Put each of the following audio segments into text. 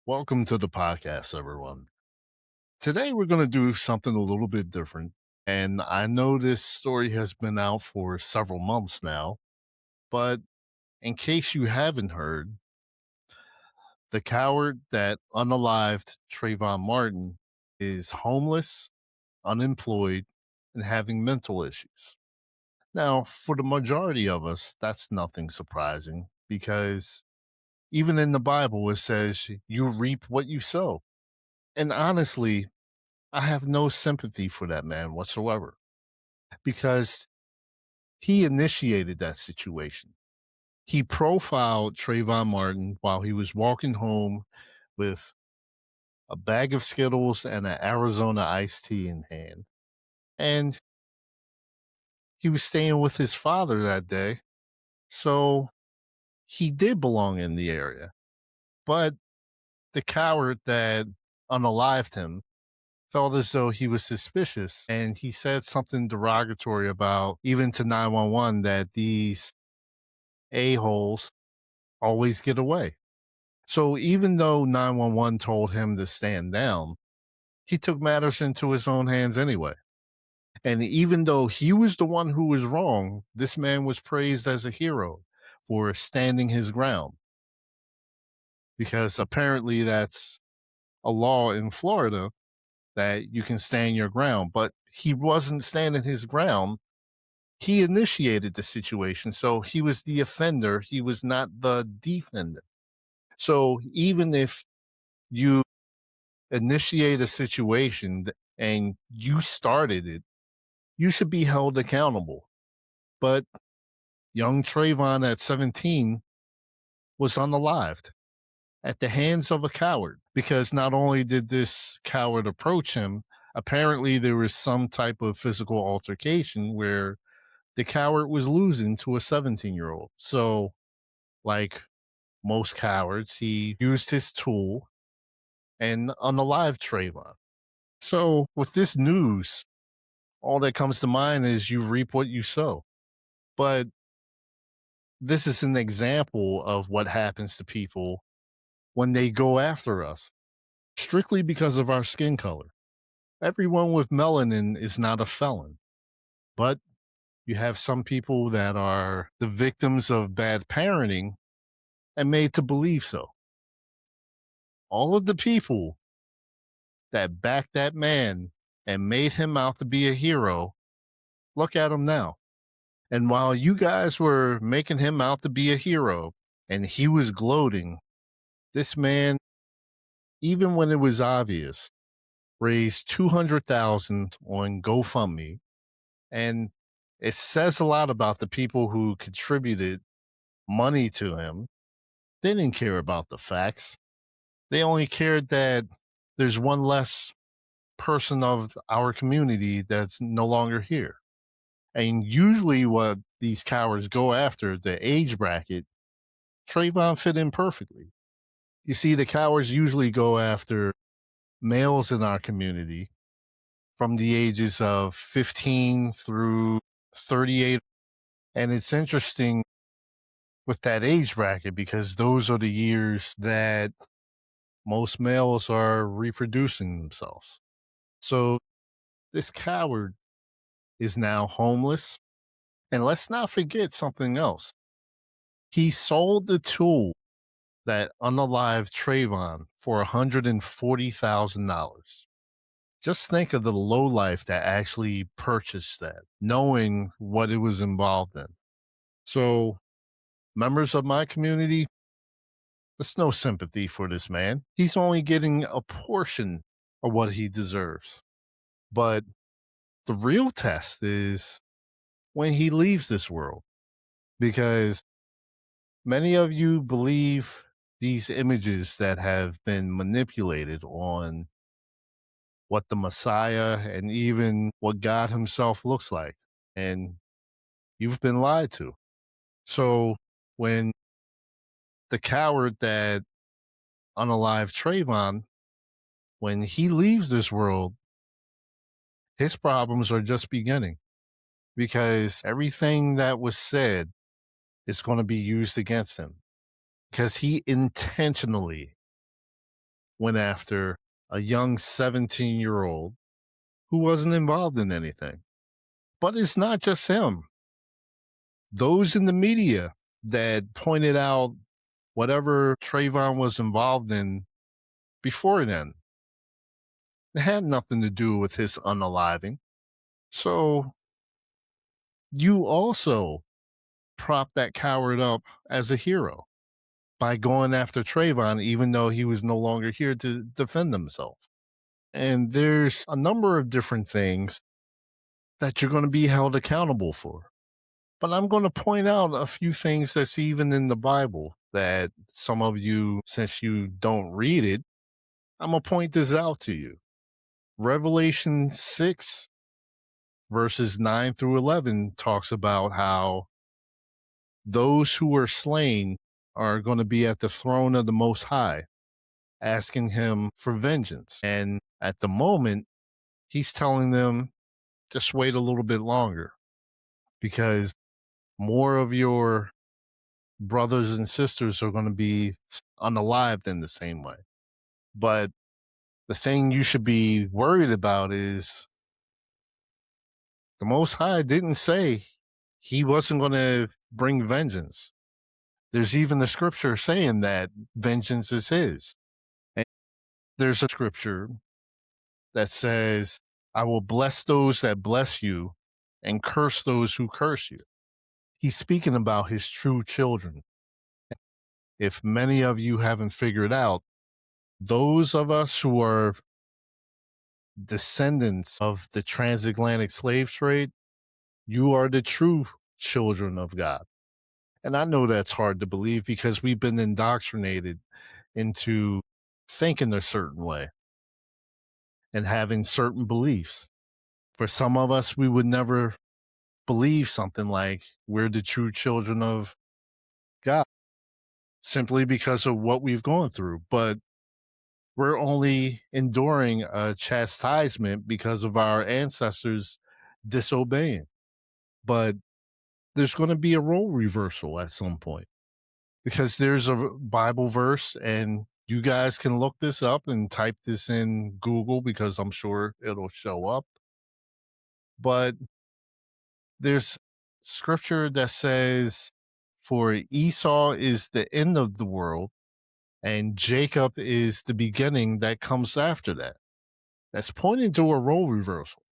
Welcome to the podcast, everyone. Today, we're going to do something a little bit different. And I know this story has been out for several months now, but in case you haven't heard, the coward that unalived Trayvon Martin is homeless, unemployed, and having mental issues. Now, for the majority of us, that's nothing surprising because even in the Bible, it says you reap what you sow. And honestly, I have no sympathy for that man whatsoever because he initiated that situation. He profiled Trayvon Martin while he was walking home with a bag of Skittles and an Arizona iced tea in hand. And he was staying with his father that day. So he did belong in the area. But the coward that unalived him felt as though he was suspicious and he said something derogatory about even to 911 that these a-holes always get away. So even though 911 told him to stand down, he took matters into his own hands anyway. And even though he was the one who was wrong, this man was praised as a hero for standing his ground because apparently that's a law in Florida that you can stand your ground, but he wasn't standing his ground. He initiated the situation. So he was the offender. He was not the defender. So even if you initiate a situation and you started it, you should be held accountable. But young Trayvon at 17 was unalived at the hands of a coward because not only did this coward approach him, apparently there was some type of physical altercation where the coward was losing to a 17-year-old. So, like most cowards, he used his tool and unalived Trayvon. So, with this news, all that comes to mind is you reap what you sow. But this is an example of what happens to people when they go after us, strictly because of our skin color. Everyone with melanin is not a felon, but you have some people that are the victims of bad parenting and made to believe so. All of the people that backed that man and made him out to be a hero, look at him now. And while you guys were making him out to be a hero and he was gloating, this man, even when it was obvious, raised 200,000 on GoFundMe. And it says a lot about the people who contributed money to him. They didn't care about the facts. They only cared that there's one less person of our community that's no longer here. And usually what these cowards go after, the age bracket, Trayvon fit in perfectly. You see, the cowards usually go after males in our community from the ages of 15 through 38. And it's interesting with that age bracket because those are the years that most males are reproducing themselves. So this coward is now homeless. And let's not forget something else. He sold the tool that unalived Trayvon for $140,000. Just think of the lowlife that actually purchased that, knowing what it was involved in. So, members of my community, there's no sympathy for this man. He's only getting a portion of what he deserves. But the real test is when he leaves this world, because many of you believe these images that have been manipulated on what the Messiah and even what God himself looks like. And you've been lied to. So when the coward that unalived Trayvon, when he leaves this world, his problems are just beginning because everything that was said is going to be used against him because he intentionally went after a young 17-year-old who wasn't involved in anything. But it's not just him. Those in the media that pointed out whatever Trayvon was involved in before then, it had nothing to do with his unaliving. So you also prop that coward up as a hero by going after Trayvon, even though he was no longer here to defend himself. And there's a number of different things that you're going to be held accountable for. But I'm going to point out a few things that's even in the Bible that some of you, since you don't read it, I'm going to point this out to you. Revelation 6, verses 9 through 11 talks about how those who were slain are going to be at the throne of the Most High, asking him for vengeance. And at the moment, he's telling them, just wait a little bit longer because more of your brothers and sisters are going to be unalived in the same way. But the thing you should be worried about is the Most High didn't say he wasn't going to bring vengeance. There's even a scripture saying that vengeance is his. And there's a scripture that says, I will bless those that bless you and curse those who curse you. He's speaking about his true children. If many of you haven't figured out, those of us who are descendants of the transatlantic slave trade, you are the true children of God. And I know that's hard to believe because we've been indoctrinated into thinking a certain way and having certain beliefs. For some of us, we would never believe something like we're the true children of God simply because of what we've gone through. But we're only enduring a chastisement because of our ancestors disobeying. But there's going to be a role reversal at some point because there's a Bible verse, and you guys can look this up and type this in Google because I'm sure it'll show up. But there's scripture that says, for Esau is the end of the world, and Jacob is the beginning that comes after that. That's pointing to a role reversal.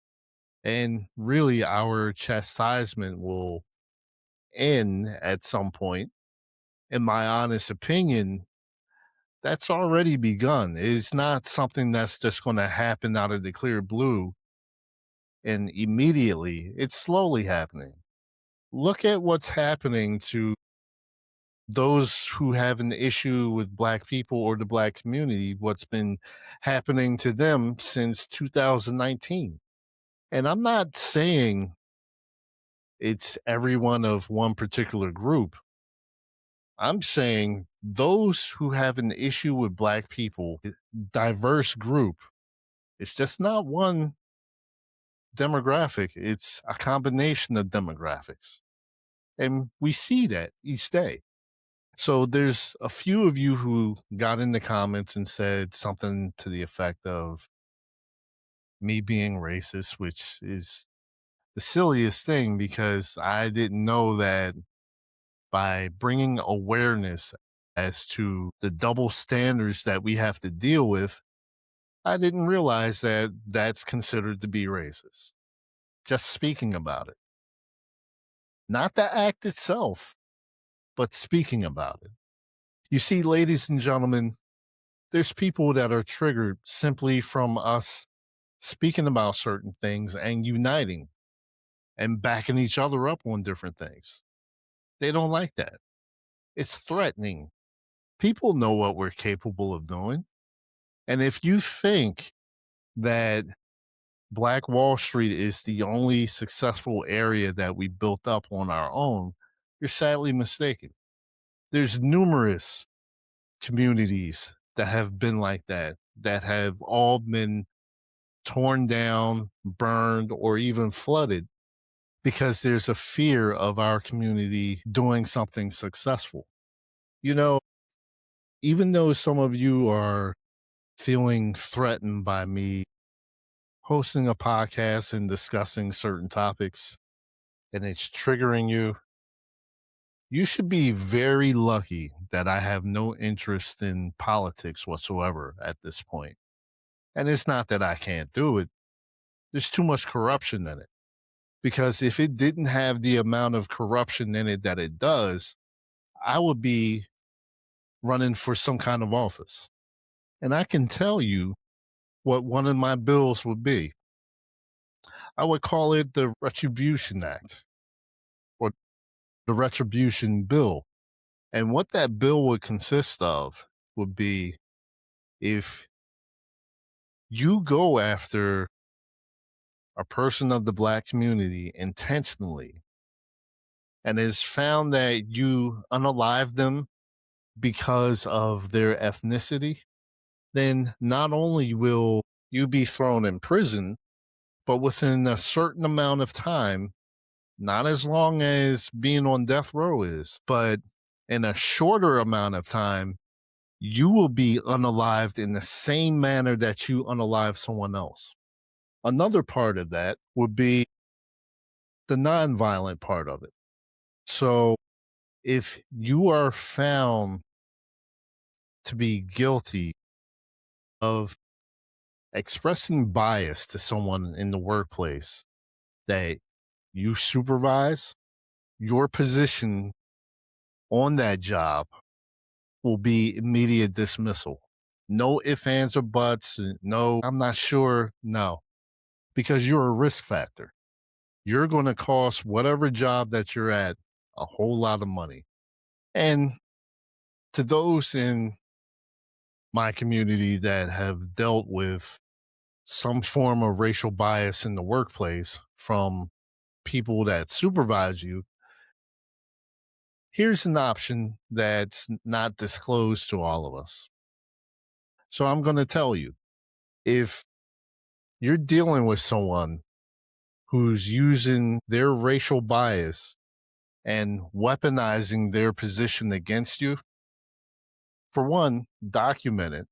And really, our chastisement will end at some point. In my honest opinion, that's already begun. It's not something that's just going to happen out of the clear blue and immediately. It's slowly happening. Look at what's happening to those who have an issue with Black people or the Black community, what's been happening to them since 2019. And I'm not saying it's everyone of one particular group. I'm saying those who have an issue with Black people, diverse group, it's just not one demographic, it's a combination of demographics. And we see that each day. So there's a few of you who got in the comments and said something to the effect of me being racist, which is the silliest thing because I didn't know that by bringing awareness as to the double standards that we have to deal with, I didn't realize that that's considered to be racist. Just speaking about it. Not the act itself, but speaking about it. You see, ladies and gentlemen, there's people that are triggered simply from us speaking about certain things and uniting and backing each other up on different things. They don't like that. It's threatening. People know what we're capable of doing. And if you think that Black Wall Street is the only successful area that we built up on our own, you're sadly mistaken. There's numerous communities that have been like that, that have all been torn down, burned, or even flooded because there's a fear of our community doing something successful. You know, even though some of you are feeling threatened by me hosting a podcast and discussing certain topics and it's triggering you, you should be very lucky that I have no interest in politics whatsoever at this point. And it's not that I can't do it, there's too much corruption in it. Because if it didn't have the amount of corruption in it that it does, I would be running for some kind of office. And I can tell you what one of my bills would be. I would call it the Retribution Act or the Retribution Bill. And what that bill would consist of would be if you go after a person of the Black community intentionally and it's found that you unalive them because of their ethnicity, then not only will you be thrown in prison, but within a certain amount of time, not as long as being on death row is, but in a shorter amount of time, you will be unalived in the same manner that you unalive someone else. Another part of that would be the nonviolent part of it. So if you are found to be guilty of expressing bias to someone in the workplace that you supervise, your position on that job will be immediate dismissal. No ifs, ands, or buts. No, I'm not sure. No, because you're a risk factor. You're going to cost whatever job that you're at a whole lot of money. And to those in my community that have dealt with some form of racial bias in the workplace from people that supervise you, here's an option that's not disclosed to all of us. So I'm going to tell you, if you're dealing with someone who's using their racial bias and weaponizing their position against you, for one, document it.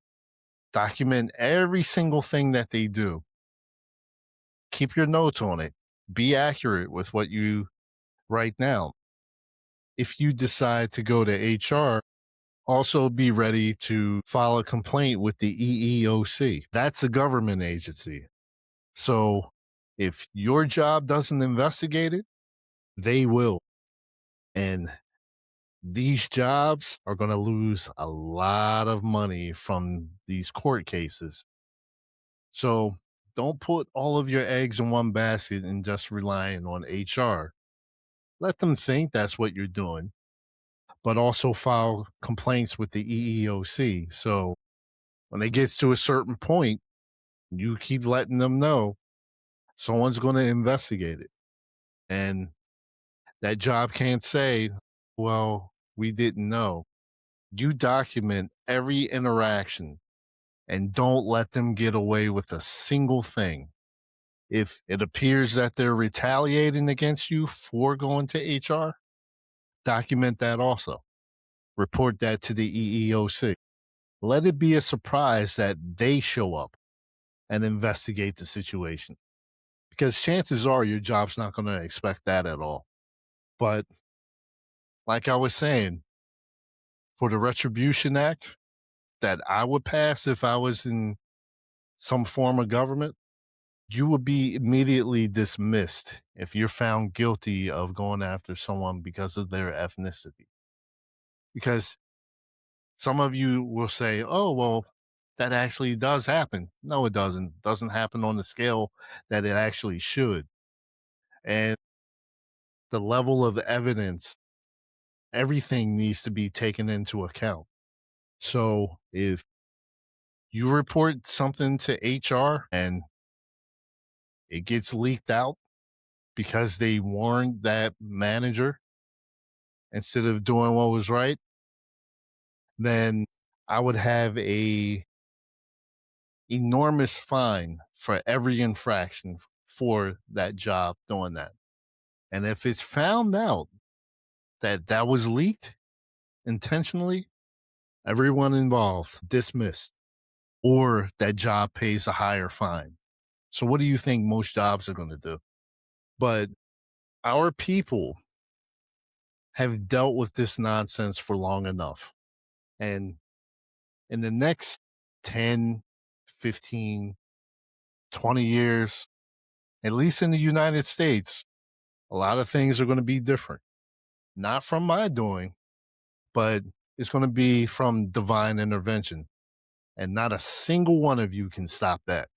Document every single thing that they do. Keep your notes on it. Be accurate with what you write down. If you decide to go to HR, also be ready to file a complaint with the EEOC. That's a government agency. So if your job doesn't investigate it, they will. And these jobs are going to lose a lot of money from these court cases. So don't put all of your eggs in one basket and just relying on HR. Let them think that's what you're doing, but also file complaints with the EEOC. So when it gets to a certain point, you keep letting them know someone's going to investigate it. And that job can't say, well, we didn't know. You document every interaction and don't let them get away with a single thing. If it appears that they're retaliating against you for going to HR, document that also. Report that to the EEOC. Let it be a surprise that they show up and investigate the situation. Because chances are your job's not going to expect that at all. But like I was saying, for the Retribution Act that I would pass if I was in some form of government, you would be immediately dismissed if you're found guilty of going after someone because of their ethnicity. Because some of you will say, oh, well, that actually does happen. No, it doesn't. It doesn't happen on the scale that it actually should. And the level of evidence, everything needs to be taken into account. So if you report something to HR and it gets leaked out because they warned that manager instead of doing what was right, then I would have a enormous fine for every infraction for that job doing that. And if it's found out that that was leaked intentionally, everyone involved dismissed. or that job pays a higher fine. So what do you think most jobs are going to do? But our people have dealt with this nonsense for long enough. And in the next 10, 15, 20 years, at least in the United States, a lot of things are going to be different. Not from my doing, but it's going to be from divine intervention. And not a single one of you can stop that.